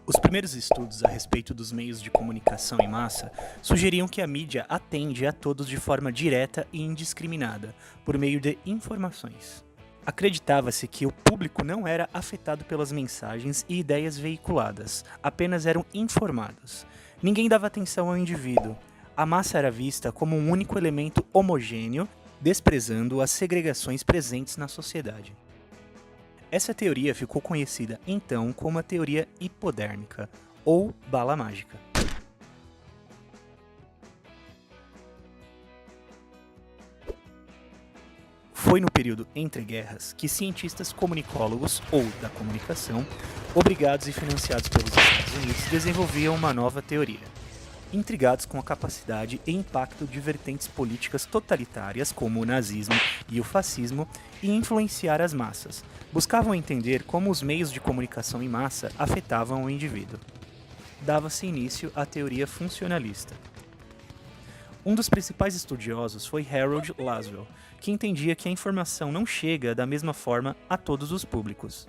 Os primeiros estudos a respeito dos meios de comunicação em massa sugeriam que a mídia atende a todos de forma direta e indiscriminada, por meio de informações. Acreditava-se que o público não era afetado pelas mensagens e ideias veiculadas, apenas eram informados. Ninguém dava atenção ao indivíduo. A massa era vista como um único elemento homogêneo, desprezando as segregações presentes na sociedade. Essa teoria ficou conhecida então como a teoria hipodérmica, ou bala mágica. Foi no período entre guerras que cientistas comunicólogos, ou da comunicação, obrigados e financiados pelos Estados Unidos, desenvolviam uma nova teoria. Intrigados com a capacidade e impacto de vertentes políticas totalitárias, como o nazismo e o fascismo, e influenciar as massas, buscavam entender como os meios de comunicação em massa afetavam o indivíduo. Dava-se início à teoria funcionalista. Um dos principais estudiosos foi Harold Laswell, que entendia que a informação não chega da mesma forma a todos os públicos.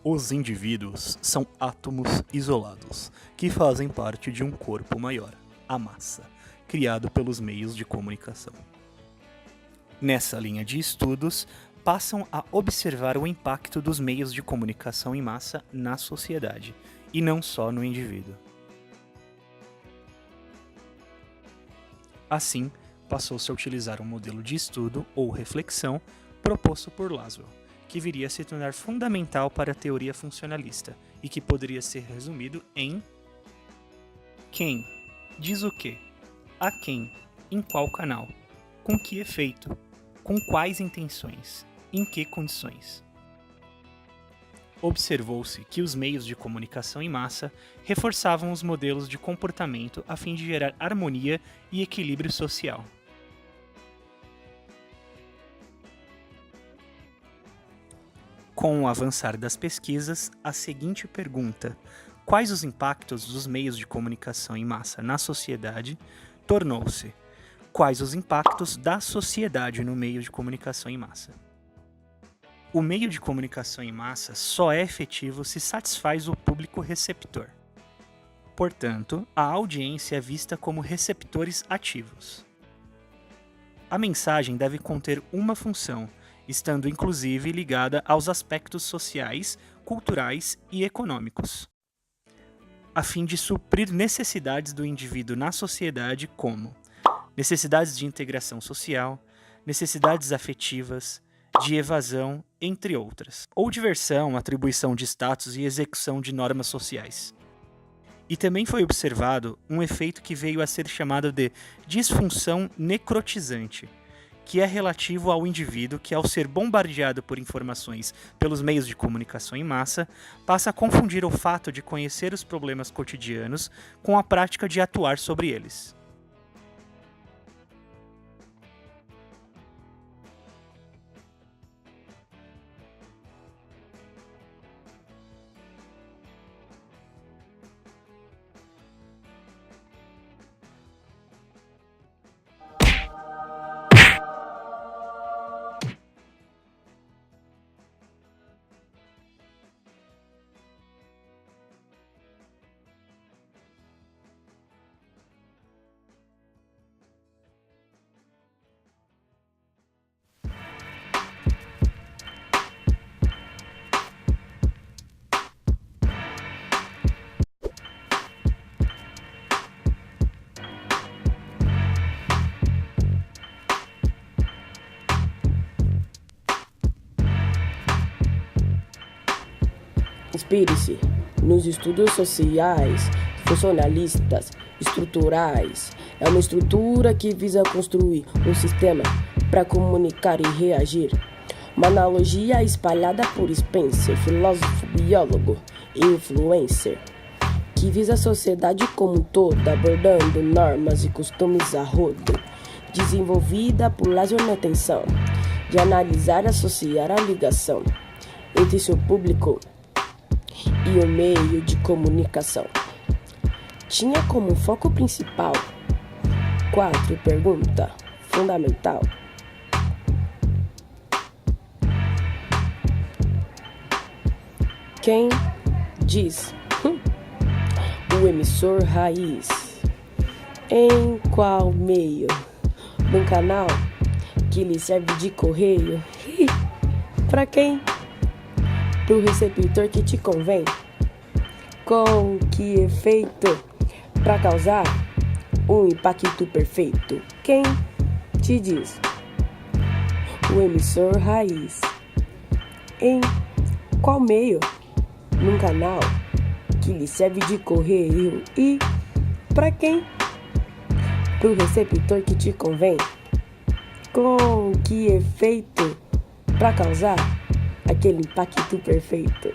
Os indivíduos são átomos isolados, que fazem parte de um corpo maior, a massa, criado pelos meios de comunicação. Nessa linha de estudos, passam a observar o impacto dos meios de comunicação em massa na sociedade, e não só no indivíduo. Assim, passou-se a utilizar um modelo de estudo ou reflexão proposto por Laswell, que viria a se tornar fundamental para a teoria funcionalista e que poderia ser resumido em: quem diz o quê, a quem, em qual canal, com que efeito, com quais intenções, em que condições. Observou-se que os meios de comunicação em massa reforçavam os modelos de comportamento a fim de gerar harmonia e equilíbrio social. Com o avançar das pesquisas, a seguinte pergunta: quais os impactos dos meios de comunicação em massa na sociedade? Tornou-se: quais os impactos da sociedade no meio de comunicação em massa? O meio de comunicação em massa só é efetivo se satisfaz o público receptor. Portanto, a audiência é vista como receptores ativos. A mensagem deve conter uma função, estando inclusive ligada aos aspectos sociais, culturais e econômicos, a fim de suprir necessidades do indivíduo na sociedade como necessidades de integração social, necessidades afetivas, de evasão, entre outras, ou diversão, atribuição de status e execução de normas sociais. E também foi observado um efeito que veio a ser chamado de disfunção necrotizante, que é relativo ao indivíduo que, ao ser bombardeado por informações pelos meios de comunicação em massa, passa a confundir o fato de conhecer os problemas cotidianos com a prática de atuar sobre eles. Inspire-se nos estudos sociais, funcionalistas, estruturais. É uma estrutura que visa construir um sistema para comunicar e reagir. Uma analogia espalhada por Spencer, filósofo, biólogo e influencer, que visa a sociedade como um todo, abordando normas e costumes a rodo, desenvolvida por Laswell na intenção de analisar e associar a ligação entre seu público e o meio de comunicação. Tinha como foco principal 4 perguntas fundamental. Quem diz? O emissor raiz. Em qual meio? Num canal que lhe serve de correio? Pra quem? Pro receptor que te convém? Com que efeito? Pra causar um impacto perfeito? Quem te diz? O emissor raiz. Em qual meio? Num canal que lhe serve de correio? E pra quem? Pro receptor que te convém? Com que efeito? Pra causar aquele impacto perfeito?